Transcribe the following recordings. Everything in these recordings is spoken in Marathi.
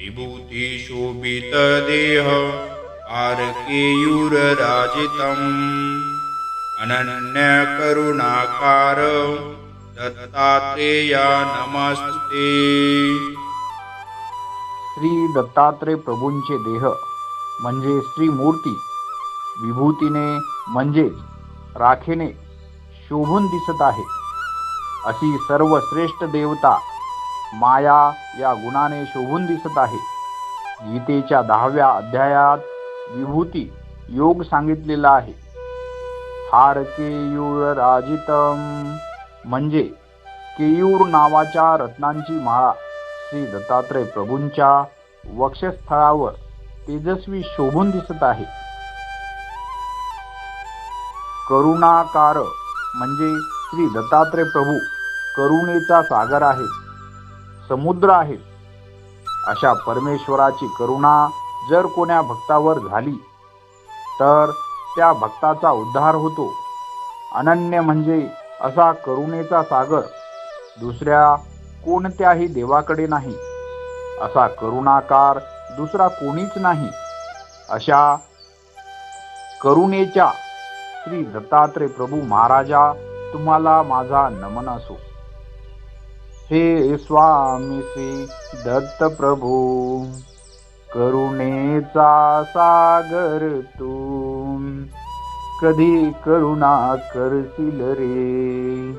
विभूती शोभित देह आरकेयूरराजितम् अनन्य करुणाकार दत्तात्रेया नमस्ते। श्री दत्तात्रय प्रभूंचे देह म्हणजे श्री मूर्ती विभूतीने म्हणजेच राखेने शोभून दिसत आहे। अशी सर्वश्रेष्ठ देवता माया या गुणाने शोभून दिसत आहे। गीतेच्या 10व्या अध्यायात विभूती योग सांगितलेला आहे। हार केयूर राजितम म्हणजे केयूर नावाच्या रत्नांची माळा श्री दत्तात्रय प्रभूंच्या वक्षस्थळावर तेजस्वी शोभून दिसत आहे। करुणाकार म्हणजे श्री दत्तात्रय प्रभू करुणेचा सागर आहे, समुद्र आहे। अशा परमेश्वराची करुणा जर कोण्या भक्तावर झाली तर त्या भक्ताचा उद्धार होतो। अनन्य म्हणजे असा करुणेचा सागर दुसऱ्या कोणत्याही देवाकडे नाही, असा करुणाकार दुसरा कोणीच नाही। अशा करुणेच्या श्री दत्तात्रय प्रभू महाराजा तुम्हाला माझा नमन असो। हे स्वामी श्री दत्त प्रभू करुणेचा सागर तू कधी करुणा करशील रे,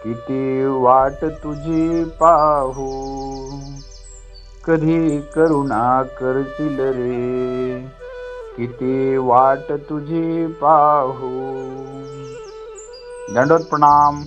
किती वाट तुझी पाहू कधी करुणा करशील रे, किती वाट तुझी पाहू। दंडवत प्रणाम।